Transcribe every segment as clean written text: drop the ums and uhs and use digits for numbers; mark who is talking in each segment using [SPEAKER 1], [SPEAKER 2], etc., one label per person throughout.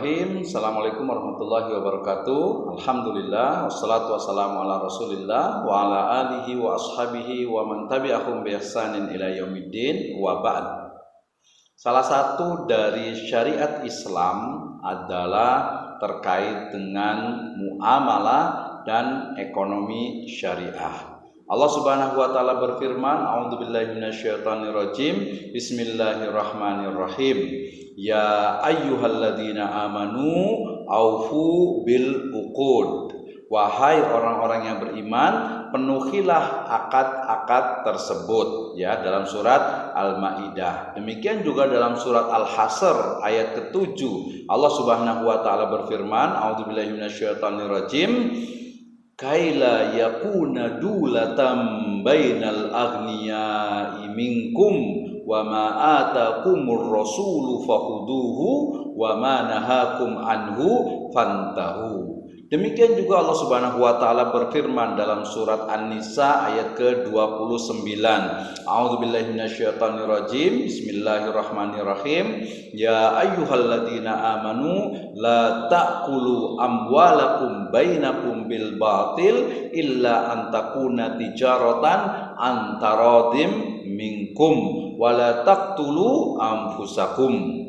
[SPEAKER 1] Bismillahirrahmanirrahim. Assalamualaikum warahmatullahi wabarakatuh. Alhamdulillah wassalatu wassalamu ala Rasulillah wa ala alihi wa ashabihi wa man tabi'ahum bi ihsanin ila yaumiddin wa ba'd. Salah satu dari syariat Islam adalah terkait dengan muamalah dan ekonomi syariah. Allah Subhanahu wa taala berfirman, A'udzubillahi minasyaitonirrajim. Bismillahirrahmanirrahim. Ya ayyuhalladzina amanu aufu bil uqud. Wahai orang-orang yang beriman, penuhilah akad-akad tersebut, ya, dalam surat Al-Maidah. Demikian juga dalam surat Al-Hasr ayat ke-7. Allah Subhanahu wa taala berfirman, A'udzubillahi minasyaitonirrajim. Kaila yakuna dulatam bainal aghniyai minkum wa ma atakumur rasulu fakhuduhu wa ma nahakum anhu fantahu. Demikian juga Allah Subhanahu wa taala berfirman dalam surat An-Nisa ayat ke-29. A'udzubillahi minasyaitonirrajim. Bismillahirrahmanirrahim. Ya ayyuhalladzina amanu la ta'kulu amwalakum bainakum bil batil illa an takuna tijaratan antaradim minkum wa la taqtulu anfusakum.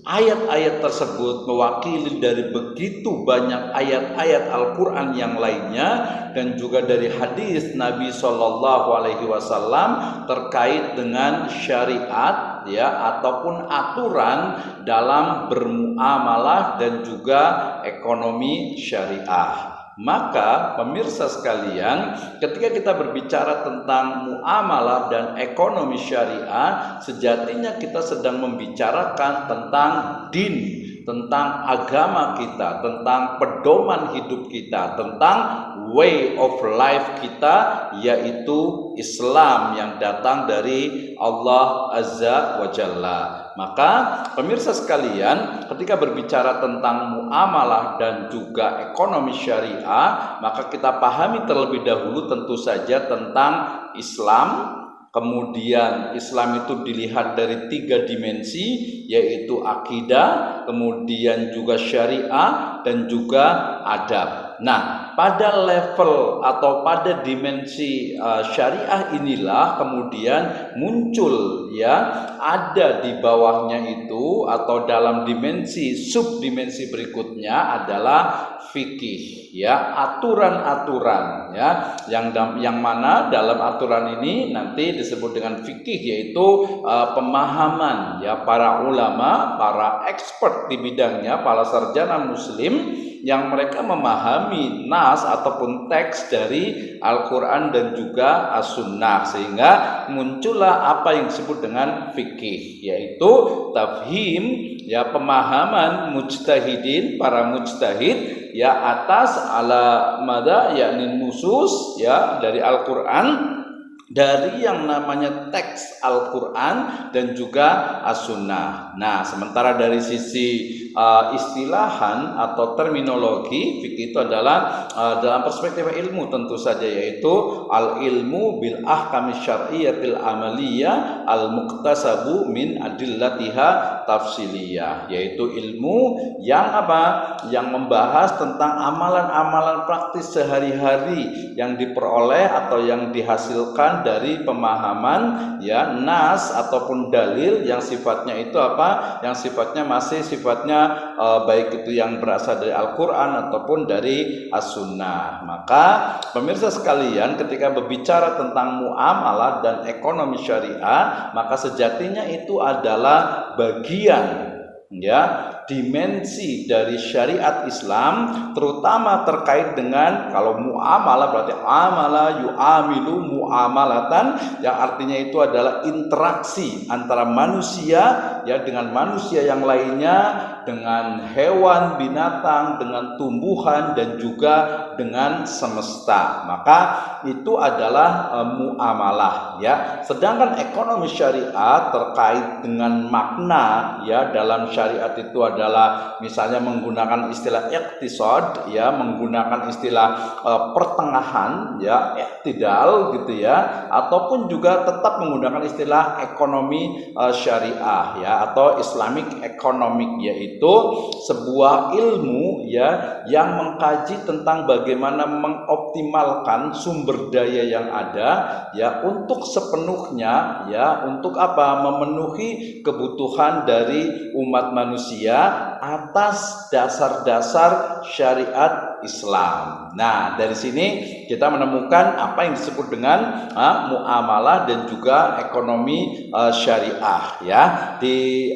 [SPEAKER 1] Ayat-ayat tersebut mewakili dari begitu banyak ayat-ayat Al-Quran yang lainnya dan juga dari hadis Nabi Shallallahu Alaihi Wasallam terkait dengan syariat, ya, ataupun aturan dalam bermuamalah dan juga ekonomi syariah. Maka pemirsa sekalian, ketika kita berbicara tentang muamalah dan ekonomi syariah, sejatinya kita sedang membicarakan tentang din, tentang agama kita, tentang pedoman hidup kita, tentang way of life kita, yaitu Islam yang datang dari Allah Azza wa Jalla. Maka pemirsa sekalian, ketika berbicara tentang muamalah dan juga ekonomi syariah, maka kita pahami terlebih dahulu tentu saja tentang Islam. Kemudian Islam itu dilihat dari 3 dimensi, yaitu akidah, kemudian juga syariah, dan juga adab. Nah, pada level atau pada dimensi syariah inilah kemudian muncul, ya, ada di bawahnya itu atau dalam dimensi subdimensi berikutnya adalah fikih, ya, aturan-aturan, ya, yang mana dalam aturan ini nanti disebut dengan fikih, yaitu pemahaman, ya, para ulama, para expert di bidangnya, para sarjana muslim yang mereka memahami nas ataupun teks dari Al-Quran dan juga As-Sunnah, sehingga muncullah apa yang disebut dengan fikih, yaitu tafhim, ya, pemahaman mujtahidin, para mujtahid, ya, atas ala mada yakni nusus, ya, dari Al-Quran, dari yang namanya teks Al-Quran dan juga As-Sunnah. Nah, sementara dari sisi istilahan atau terminologi, fikih itu adalah dalam perspektif ilmu tentu saja, yaitu al-ilmu bil ahkami syar'iyyatil amaliyah al-muqtasabu min adillatiha tafsiliyah, yaitu ilmu yang apa? Yang membahas tentang amalan-amalan praktis sehari-hari yang diperoleh atau yang dihasilkan dari pemahaman, ya, nas ataupun dalil yang sifatnya itu apa? Yang sifatnya masih sifatnya baik itu yang berasal dari Al-Quran ataupun dari As-Sunnah. Maka pemirsa sekalian, ketika berbicara tentang muamalah dan ekonomi syariah, maka sejatinya itu adalah bagian, ya, dimensi dari syariat Islam, terutama terkait dengan, kalau muamalah berarti amala yu'amilu muamalatan, yang artinya itu adalah interaksi antara manusia, ya, dengan manusia yang lainnya, dengan hewan, binatang, dengan tumbuhan, dan juga dengan semesta. Maka itu adalah muamalah, ya. Sedangkan ekonomi syariat terkait dengan makna, ya, dalam syariat itu adalah misalnya menggunakan istilah iqtisad, ya, menggunakan istilah pertengahan, ya, iktidal gitu, ya, ataupun juga tetap menggunakan istilah ekonomi syariah, ya. ya, atau Islamic Economic, yaitu sebuah ilmu ya yang mengkaji tentang bagaimana mengoptimalkan sumber daya yang ada ya untuk sepenuhnya ya untuk apa? Memenuhi kebutuhan dari umat manusia atas dasar-dasar syariat Islam. Nah, dari sini kita menemukan apa yang disebut dengan muamalah dan juga ekonomi syariah ya. Di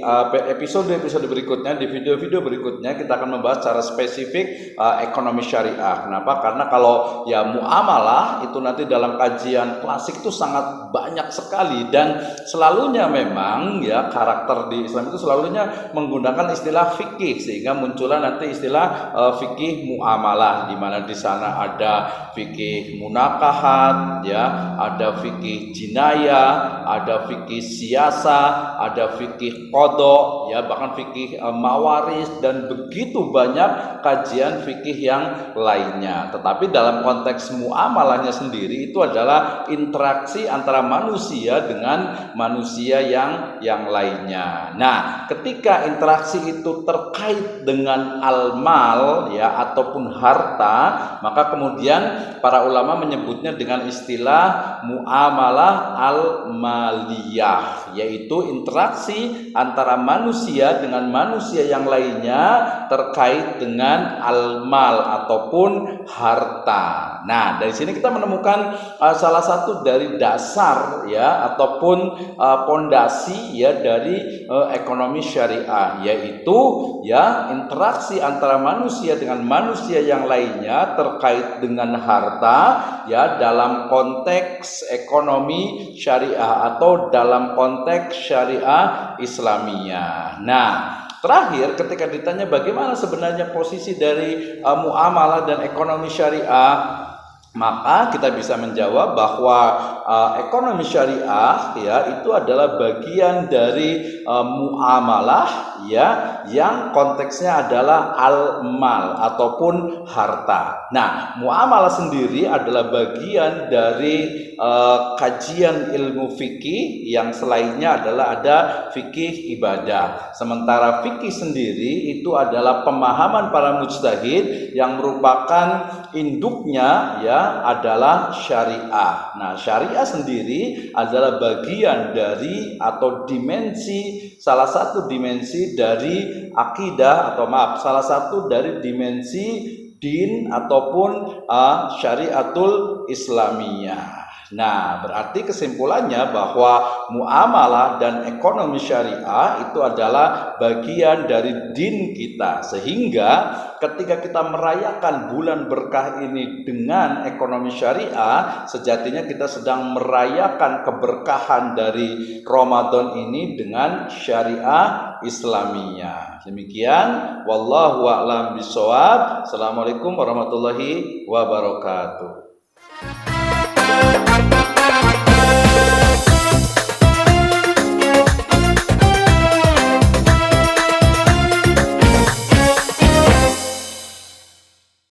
[SPEAKER 1] episode berikutnya, di video-video berikutnya kita akan membahas secara spesifik ekonomi syariah. Kenapa? Karena kalau ya muamalah itu nanti dalam kajian klasik itu sangat banyak sekali, dan selalunya memang ya karakter di Islam itu selalunya menggunakan istilah fikih, sehingga muncullah nanti istilah fikih muamalah, di mana di sana ada fikih munakahat ya, ada fikih jinayah, ada fikih siasa, ada fikih qadha ya, bahkan fikih mawaris, dan begitu banyak kajian fikih yang lainnya. Tetapi dalam konteks muamalahnya sendiri itu adalah interaksi antara manusia dengan manusia yang lainnya. Nah, ketika interaksi itu terkait dengan al-mal ya ataupun harta, maka kemudian para ulama menyebutnya dengan istilah muamalah al-maliyah, yaitu interaksi antara manusia dengan manusia yang lainnya terkait dengan al-mal ataupun harta. Nah, dari sini kita menemukan salah satu dari dasar ya ataupun pondasi ya dari ekonomi syariah, yaitu ya interaksi antara manusia dengan manusia yang lainnya terkait dengan harta ya dalam konteks ekonomi syariah atau dalam konteks syariah Islamiyah. Nah, terakhir ketika ditanya bagaimana sebenarnya posisi dari muamalah dan ekonomi syariah, maka kita bisa menjawab bahwa ekonomi syariah ya itu adalah bagian dari muamalah ya yang konteksnya adalah al-mal ataupun harta. Nah, muamalah sendiri adalah bagian dari kajian ilmu fikih yang selainnya adalah ada fikih ibadah. Sementara fikih sendiri itu adalah pemahaman para mujtahid yang merupakan induknya ya adalah syariah. Nah, syariah sendiri adalah bagian dari atau dimensi, salah satu dimensi dari akidah atau salah satu dari dimensi din ataupun syariatul Islamiyah. Nah, berarti kesimpulannya bahwa muamalah dan ekonomi syariah itu adalah bagian dari din kita, sehingga ketika kita merayakan bulan berkah ini dengan ekonomi syariah, sejatinya kita sedang merayakan keberkahan dari Ramadan ini dengan syariah Islamiyah. Demikian, wallahu a'lam bishawab. Assalamualaikum warahmatullahi wabarakatuh.